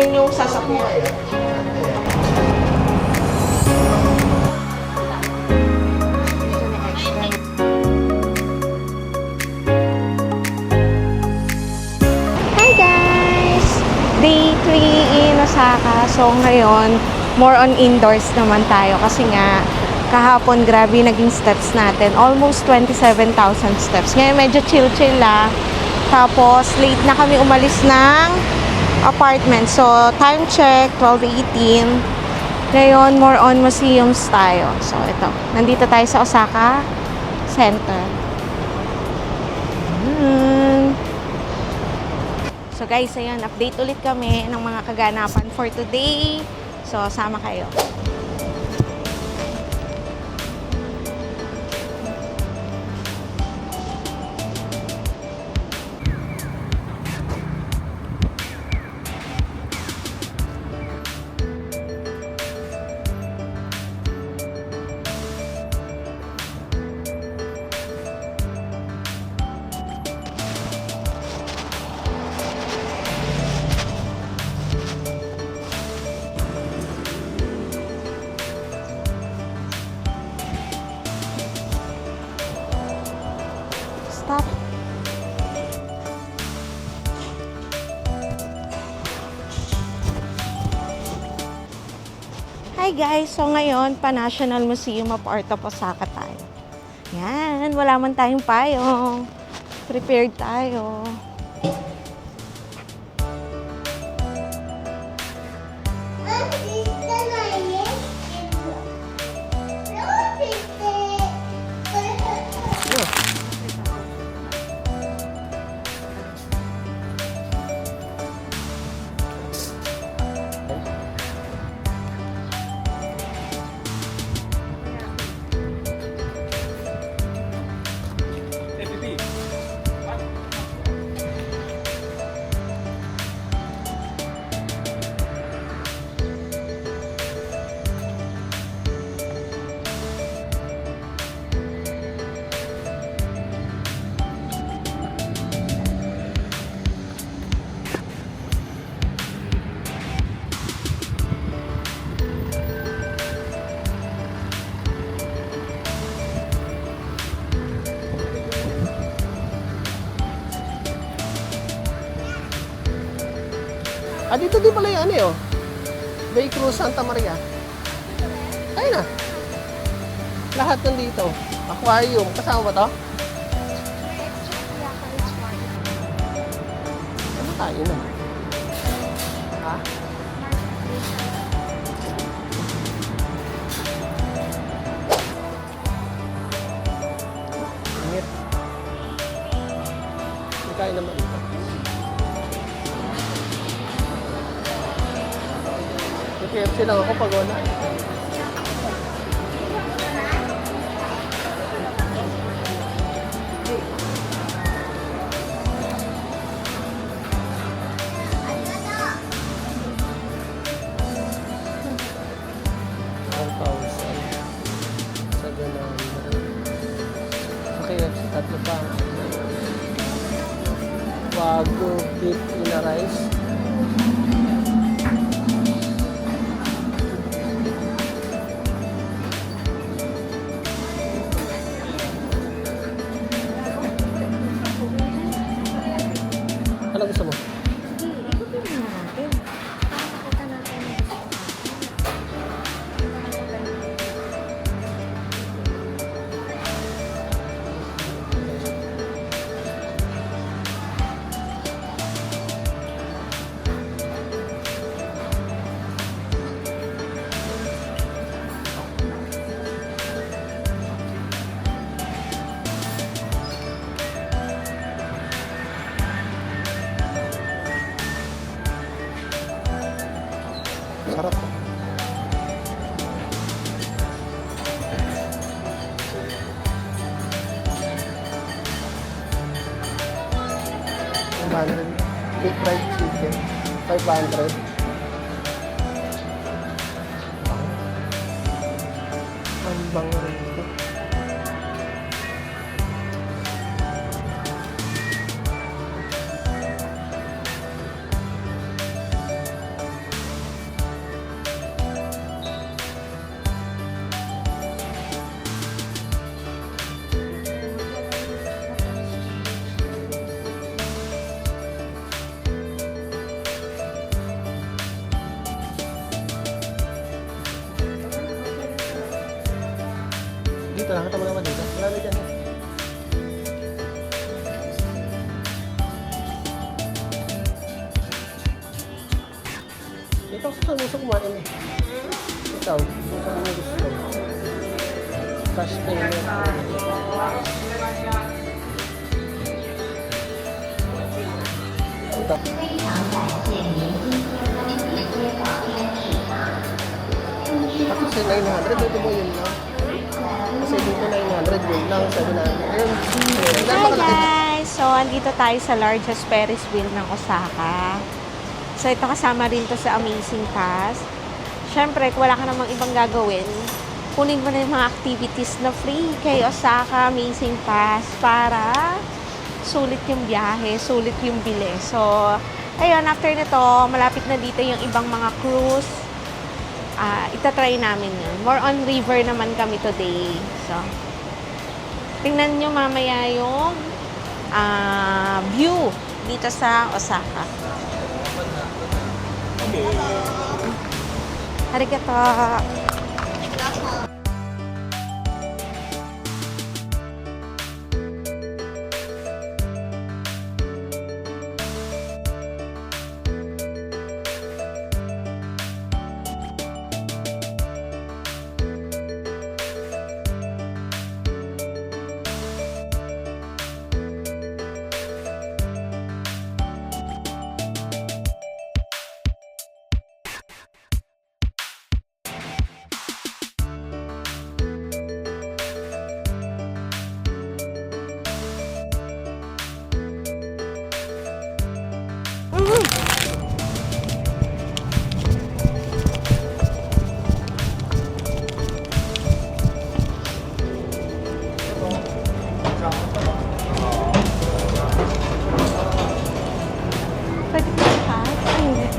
Yan yung sasakyan. Hi guys! Day 3 in Osaka. So ngayon, more on indoors naman tayo kasi nga kahapon grabe naging steps natin. Almost 27,000 steps. Ngayon medyo chill-chill lang. Tapos late na kami umalis ng apartment. So time check, 12:18. Ngayon, more on museums tayo. So ito, nandito tayo sa Osaka Center. So guys, ayun, update ulit kami ng mga kaganapan for today. So, sama kayo. Stop. Hi guys! So ngayon, pa-National Museum of Art of Osaka tayo. Yan, wala man tayong payong. Prepared tayo. Dito din pala yung ano yun. Bay Cruz Santa Maria. Ayun na. Lahat nandito. Aquarium. Kasama ba to? Ano tayo na? Ha? Init. Hindi kaya naman ito. KFC lang ako pag wala. Sa ganun. Sa KFC, tatlo pa. Wagyu beef in a rice. Ano gusto mo? Ikutin na natin. Para makita natin yung gusto. Sarap. Deep fried chicken. 500. Ang bango rin ito. Saan gusto kumain eh? Ikaw, saan mo gusto? Cash payment. Ito. Kasi 900, ito mo yun lang. Kasi dito 900, yun lang, 700. Ayun, Hi guys! So, andito tayo sa largest Ferris wheel ng Osaka. So, ito kasama rin to sa Amazing Pass. Siyempre, kung wala ka namang ibang gagawin, kunin mo na yung mga activities na free kay Osaka Amazing Pass para sulit yung biyahe, sulit yung bili. So, ayun, after nito, malapit na dito yung ibang mga cruise. Itatry namin yun. More on river naman kami today. So, tingnan nyo mamaya yung view dito sa Osaka. Arigato! Pwede ko pa? Ay,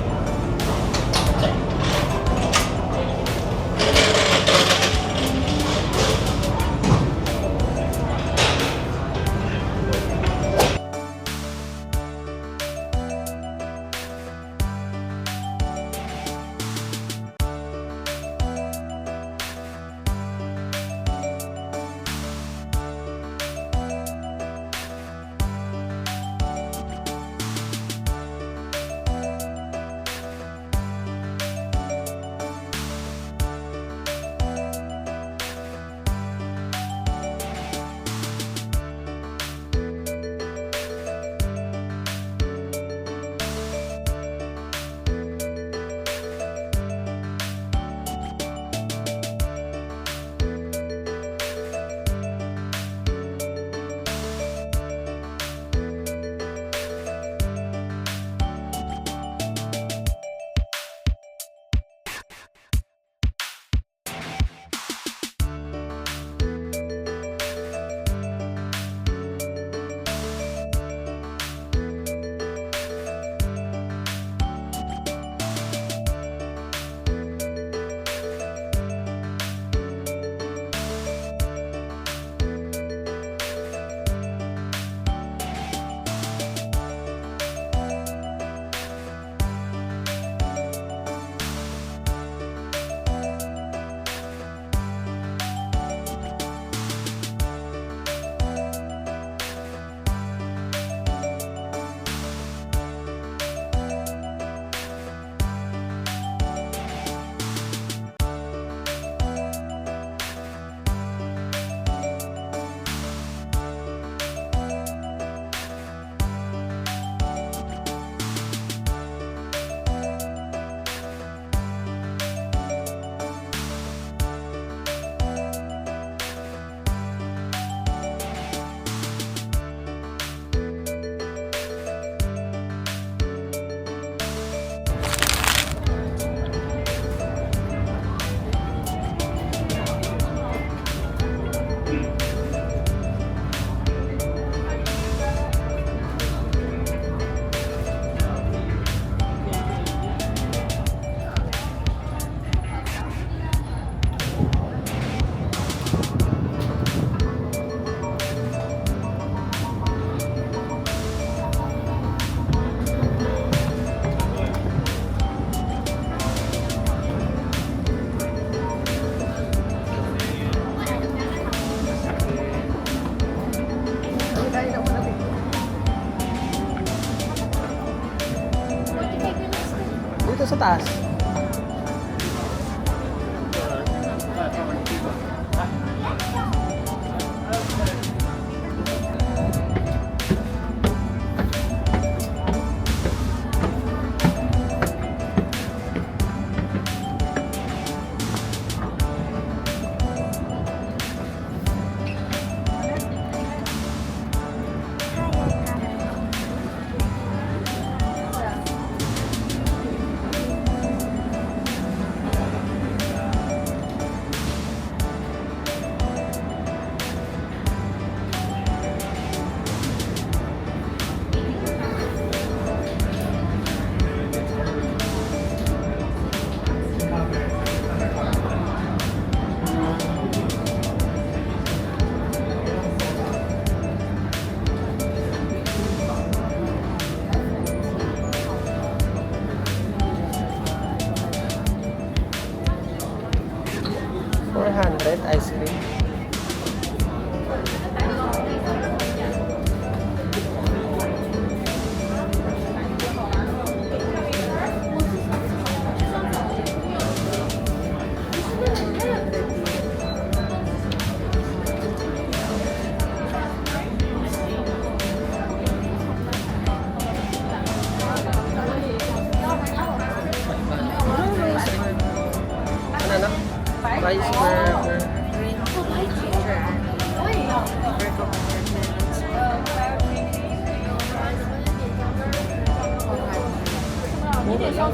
sa taas.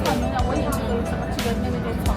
可能我也是有什么这个那个床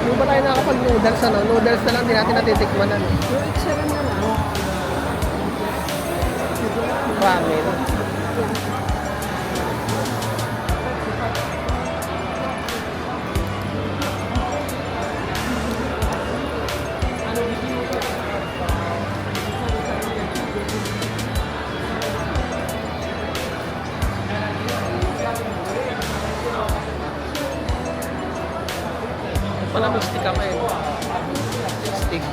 Hindi ba tayo nakakapag-noodles, ano? Noodles na lang, di natin natitikman, ano? Ramen. Pala may stick ako eh. Stick.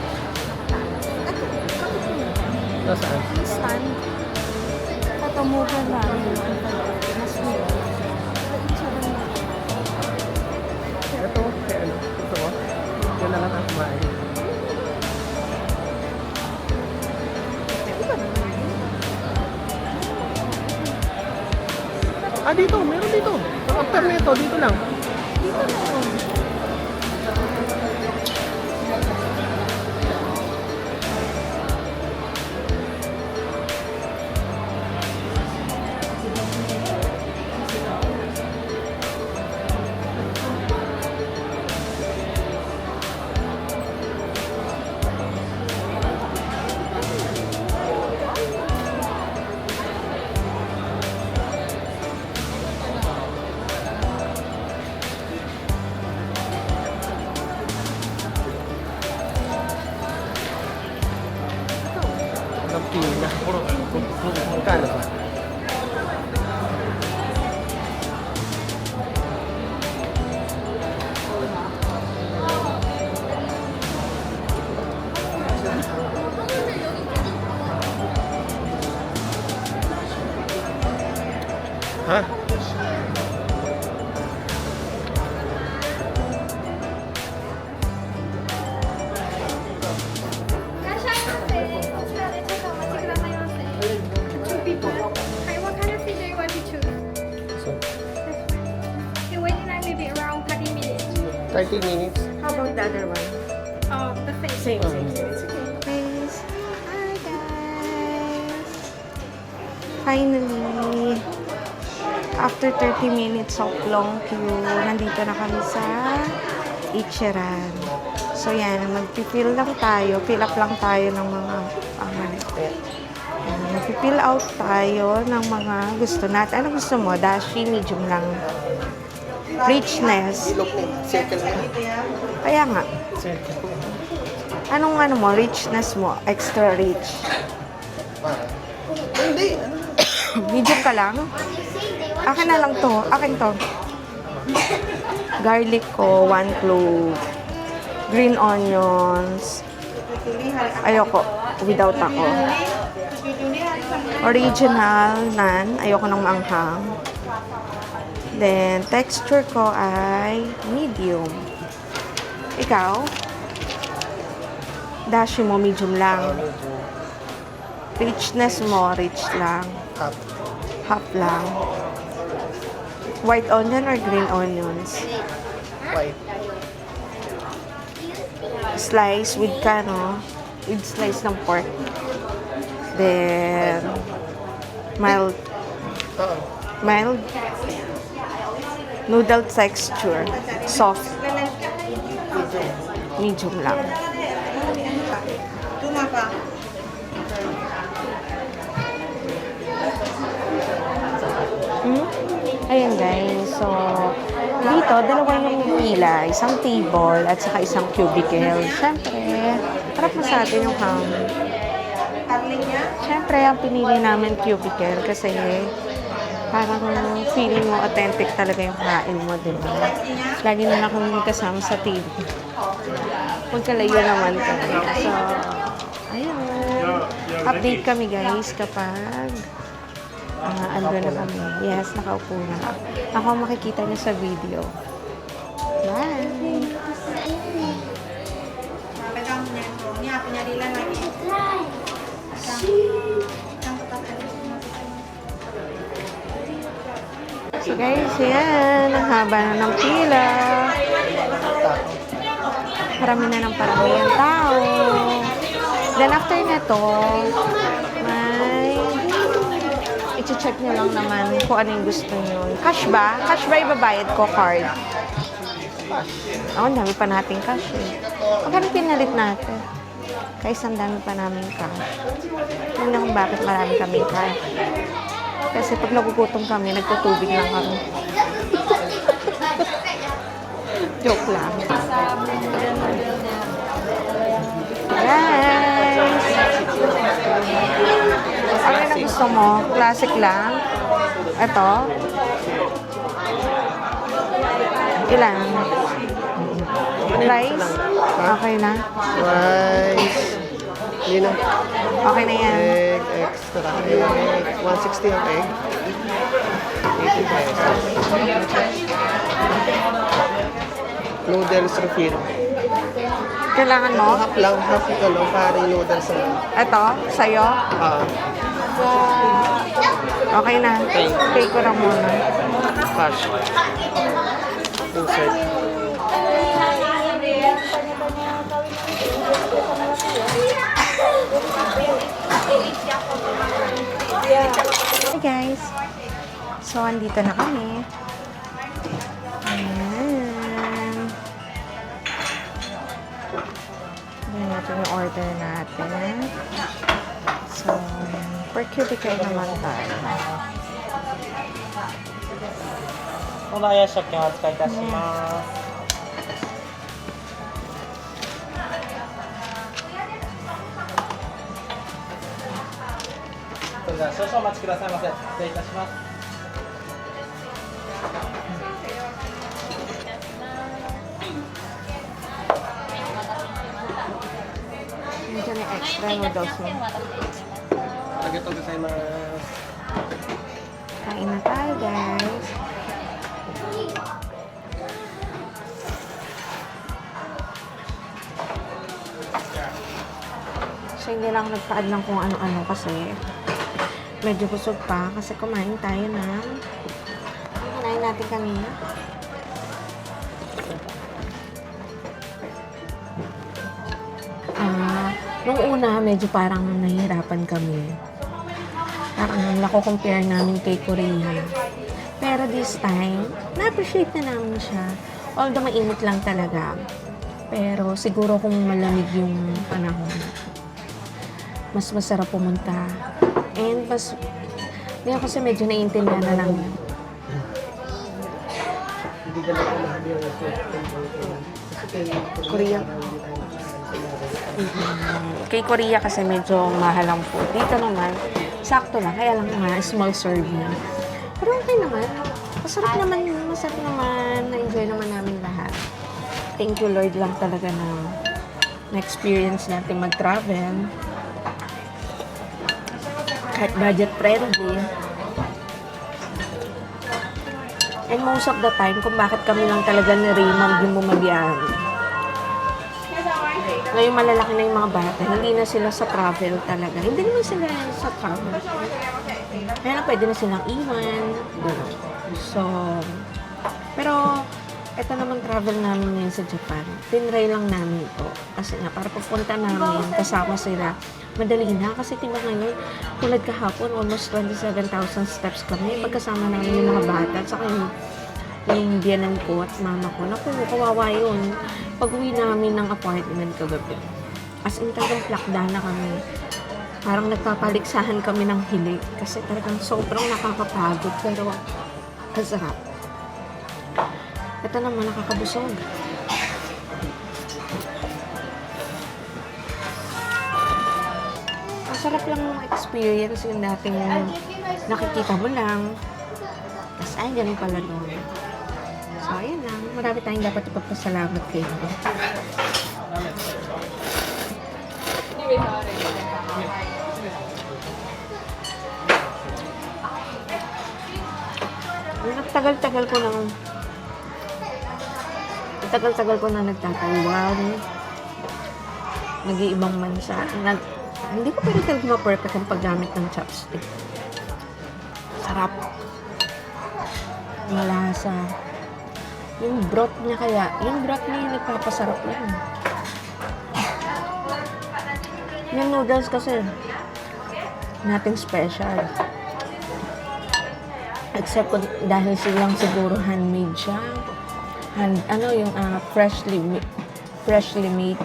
Nasaan? Stand. Patamuhan namin. Mas mura. Ito, kaya ano? Gusto mo? Yan na lang ang kumain. Ah, dito. Meron dito. After nito, dito lang. Dito na yun. Ng pina. Magkano ba? Ha? 30 minutes. How about the other one? The same. Same. It's okay. Please. Hi, guys. Finally, after 30 minutes of long queue, nandito na kami sa Ichiran. So, yan. Mag-fill lang tayo. Fill up lang tayo ng mga mag-fill out tayo ng mga gusto natin. Ano gusto mo? Dashi, medium lang. Richness. Ilok ni circle na. Kaya nga. Circle. Anong ano mo? Richness mo? Extra rich. Hindi. Medium ka lang? Akin na lang to. Akin to. Garlic ko, 1 clove. Green onions. Ayoko. Without ako. Original nan. Ayoko ng maanghang. Then, texture ko ay medium. Ikaw? Dashi mo, medium lang. Richness mo, rich lang. Half. Half lang. White onion or green onions? White. Slice with kano? With slice ng pork. Then, mild. Oo. Mild. Noodle texture. Soft. Medium lang. Ayan guys, so dito, dalawa yung pila, isang table at saka isang cubicle. Siyempre, harap na sa atin yung ham. Siyempre, ang pinili namin cubicle kasi parang feeling mo authentic talaga yung kain mo, di ba? Lagi na lang kami kasama sa TV. Magkalayo naman kami. So, ayun. Update kami guys kapag ando na kami. Yes, nakaupo na. Ako makikita niyo sa video. Bye! So guys, yan. Ang haba na ng pila. Parami na ng parami ang tao. Then after na to, may i-check nyo lang naman kung ano yung gusto nyo. Cash ba? Cash ba ibabayad ko? Card? Oo, ang dami pa nating cash eh. Magkano pinalit natin? Kaya ang dami pa namin cash. Alam na kung bakit marami kaming cash. Kasi pag nagugutom kami, nagtutubig lang kami. Joke lang. Guys! Ano na gusto mo? Classic lang? Ito? Ilan? Rice? Okay na? Rice. Hindi na. Okay na yan. Egg, extra egg. 160 ang egg. 80 pesos. Noodles refill. Kailangan mo? Half lang, half ito lang. Pari noodles lang. Ito? Sa'yo? Okay na. Pay ko lang muna. Cash. Insert. Hi guys! So, andito na kami. Ayan. Ayan natin yung order natin. So, per cubicle naman tayo. お題や食券お扱いいたします。それでは少々お待ちくださいませ。失礼いたします。 Nandiyan yung extra noodles mo. Arigatou gozaimasu. Kain na tayo, guys. So, hindi lang nagpa-add ng kung ano-ano kasi medyo busog pa kasi kumain tayo ng kumain natin kanina. Nung una, medyo parang nahihirapan kami. Parang nako-compare namin kay Korea. Pero this time, na-appreciate na namin siya. Although mainit lang talaga. Pero siguro kung malamig yung panahon, mas masarap pumunta. And mas, ngayon kasi medyo naiintindihan na lang. Korea. Kay Korea kasi medyo mahal ang food. Dito naman, sakto lang. Kaya lang nga, small serving. Pero okay naman. Masarap naman. Na-enjoy naman namin lahat. Thank you Lord lang talaga na-experience natin mag-travel. Kahit budget friendly. And most of the time, kung bakit kami lang talaga ni Raymond yung bumabiyahan. Ngayon malalaki na yung mga bata, hindi na sila sa travel talaga. Hindi naman sila sa travel. Kaya na pwede na silang iwan. So, pero, ito naman travel namin ngayon sa Japan. Tinry lang namin ito. Kasi nga, para pagpunta namin, kasama sila, madali na. Kasi diba ngayon, tulad kahapon, almost 27,000 steps kami. Pagkasama namin yung mga bata, at saka yung biyanan ko at mama ko. Naku, kawawa yun. Pag-uwi namin ng apartment kagabi. As in, talagang plakda na kami. Parang nagpapaliksahan kami ng hili. Kasi talagang sobrang nakakapagod. Pero, masarap. Ito naman, nakakabusog. Ang sarap lang ng experience yung dating nakikita mo lang. Tapos, ay, ganun pala doon. So, ayun lang. Marami tayong dapat ipagpasalamat kayo. Tagal-tagal ko na nagtataiwan. Nag-iibang bansa. Hindi ko pwede talaga ma-perfect ang paggamit ng chopstick. Sarap. Malasa. Yung broth niya yung nagpapasarap yan. Yung noodles kasi, nothing special. Except dahil silang siguro handmade siya. Freshly made.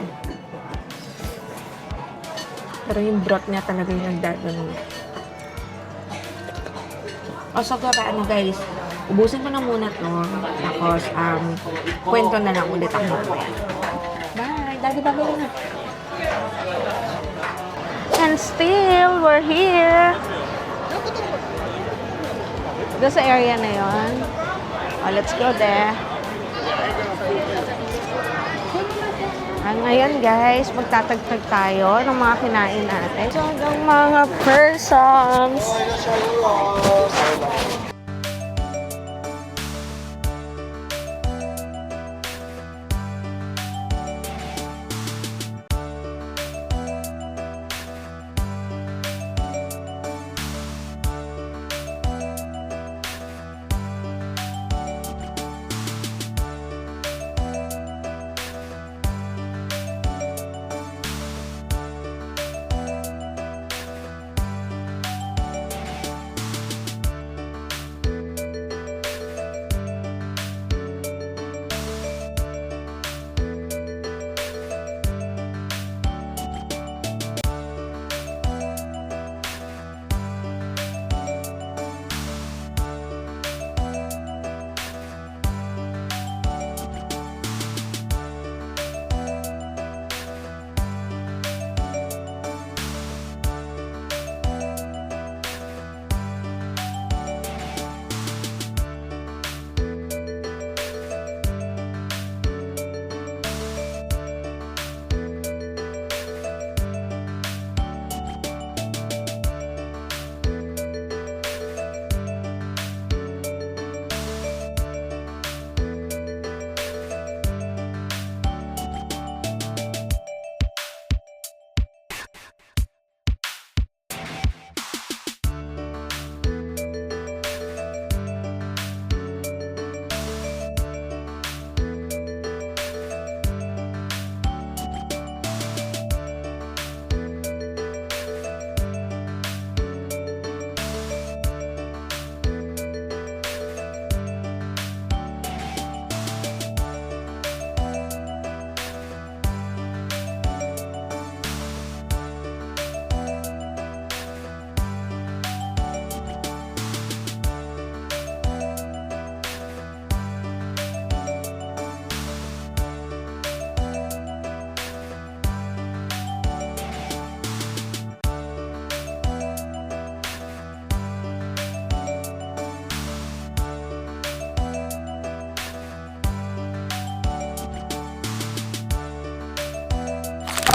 Pero yung broth niya talaga yung nagdadano. O so, guys, ubusin ko na muna to. Tapos, kwento na lang ulit ako. Bye! Dagi-dagi na. And still, we're here. Doon sa area na yon. Oh, let's go there. Ngayon guys, magtatagtag tayo ng mga kinain natin. So, hanggang mga persons.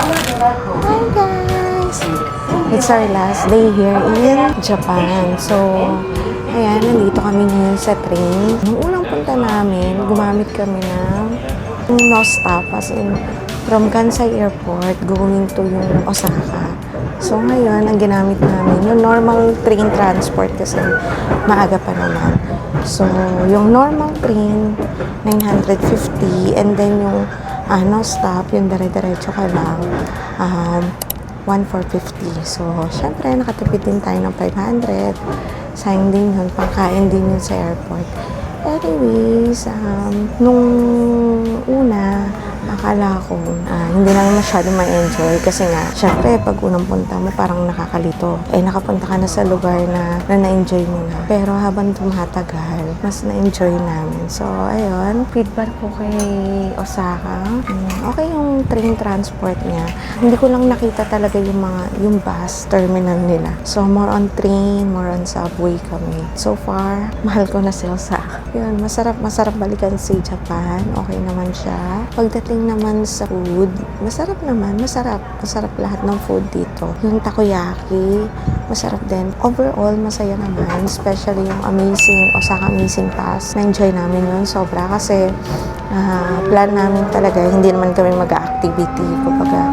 Hi guys! It's our last day here in Japan. So, ayan, nandito kami ngayon sa train. Nung unang punta namin, gumamit kami ng no stop, as in from Kansai Airport going to yung Osaka. So, ngayon, ang ginamit namin, yung normal train transport kasi maaga pa naman. So, yung normal train, 950, and then yung no stop, yung dire-diretso ka lang, 1,450. So, syempre, nakatipid din tayo ng 500. Sayang din yun, pangkain din yun sa airport. Anyways, nung una, akala ko hindi naman masyado ma-enjoy kasi nga, syempre, pag unang punta mo, parang nakakalito. Nakapunta ka na sa lugar na na-enjoy mo na. Pero habang tumatagal, mas na-enjoy namin. So, ayun, feedback ko kay Osaka. Okay yung train transport niya. Hindi ko lang nakita talaga yung bus terminal nila. So, more on train, more on subway kami. So far, mahal ko na si Osaka. Yun, masarap balikan si Japan. Okay naman siya. Pagdating naman sa food, masarap naman. Masarap lahat ng food dito. Yung takoyaki, masarap din. Overall, masaya naman. Especially yung Osaka Amazing Pass. Na-enjoy namin yun sobra kasi plan namin talaga, hindi naman kami mag-activity. Kumbaga,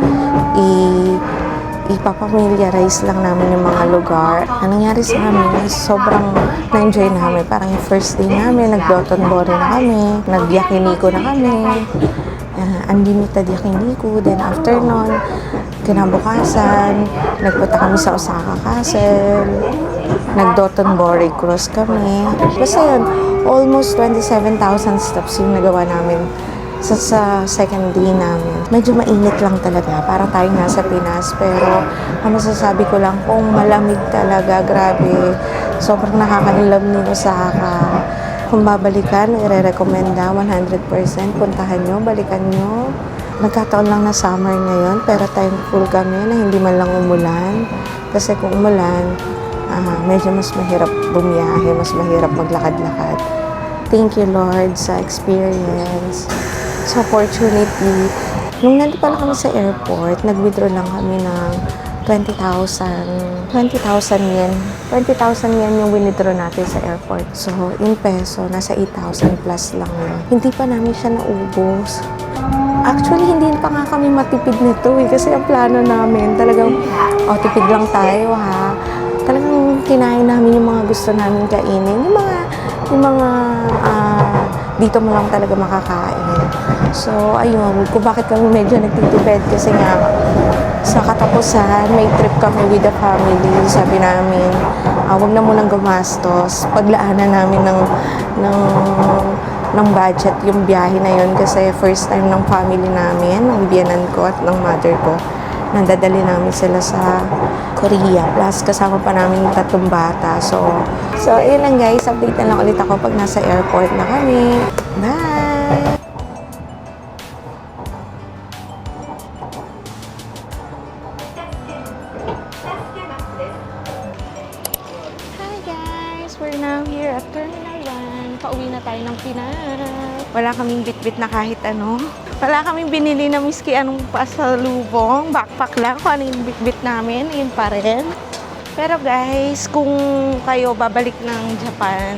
ipapamiliarize lang namin yung mga lugar. Ang nangyari sa amin, sobrang na-enjoy namin. Parang yung first day namin, nag-Dotonbori na kami, nag-Yakiniku na kami, unlimited Yakiniku. Then after nun, kinabukasan, nagpunta kami sa Osaka Castle, nag-Dotonbori cruise kami. Basta yun, almost 27,000 steps yung nagawa namin sa second day namin. Medyo mainit lang talaga, para tayo nasa Pinas, pero ang masasabi ko lang, kung malamig talaga, grabe, sobrang nakaka-inlove ni Osaka. Kung babalikan, i-recommenda 100%, puntahan nyo, balikan nyo. Nagkataon lang na summer ngayon, pero thankful kami na hindi man lang umulan. Kasi kung umulan, medyo mas mahirap bumiyahe, mas mahirap maglakad-lakad. Thank you, Lord, sa experience, sa opportunity. Nung nandito pala kami sa airport, nag-withdraw lang kami ng 20,000 yen. 20,000 yen yung withdraw natin sa airport. So, in peso, nasa 8,000 plus lang yun. Hindi pa namin siya naubos. Actually, hindi pa nga kami matipid nito kasi ang plano namin, talagang, tipid lang tayo ha. Talagang kinain namin yung mga gusto namin kainin. Yung mga dito mo lang talaga makakain. So, ayun, kung bakit kami medyo nagtitipid kasi nga, sa katapusan, may trip kami with the family. Sabi namin, wag na munang gumastos. Paglaanan namin ng budget yung biyahe na yun kasi first time ng family namin, ng biyanan ko at ng mother ko. Nandadali namin sila sa Korea. Plus, kasama pa namin yung 3 bata. So, yun lang guys. Update na lang ulit ako pag nasa airport na kami. Bye! Hi guys! We're now here at Terminal 1. Pauwi na tayo ng Pinas. Wala kaming bitbit na kahit ano. Wala kaming binili na miski anong pasalubong. Backpack lang. Kung ano yung bitbit namin, yun pa rin. Pero guys, kung kayo babalik ng Japan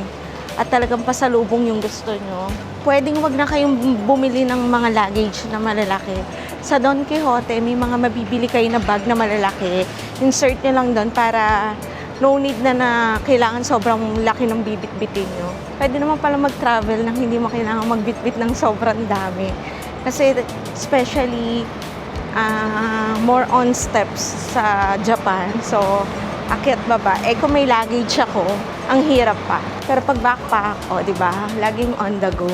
at talagang pasalubong yung gusto nyo, pwedeng wag na kayong bumili ng mga luggage na malalaki. Sa Don Quixote, may mga mabibili kayo na bag na malalaki. Insert nyo lang doon para no need na kailangan sobrang laki ng bibit-bitin nyo. Pwede naman pala mag-travel nang hindi mo kailangan magbitbit ng sobrang dami. Kasi especially more on steps sa Japan. So, akyat baba. Kung may luggage ako, ang hirap pa. Pero pag backpack ako, di ba? Laging on the go.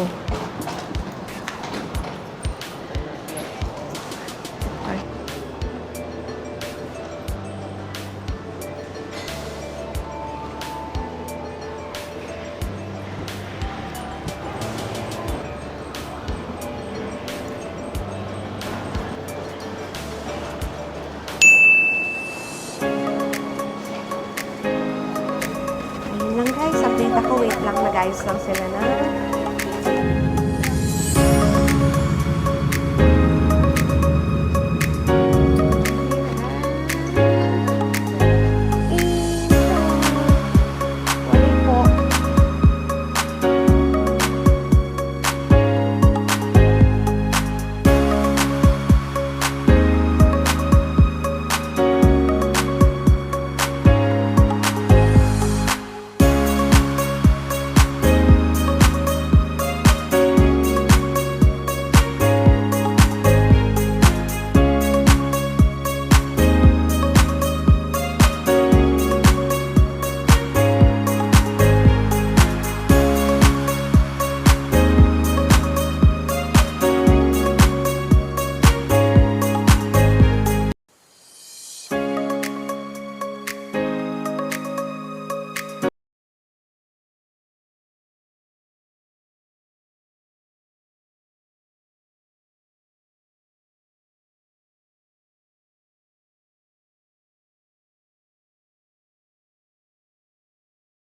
Ayun lang guys, update ako. Wait lang, nag-ayos lang sila na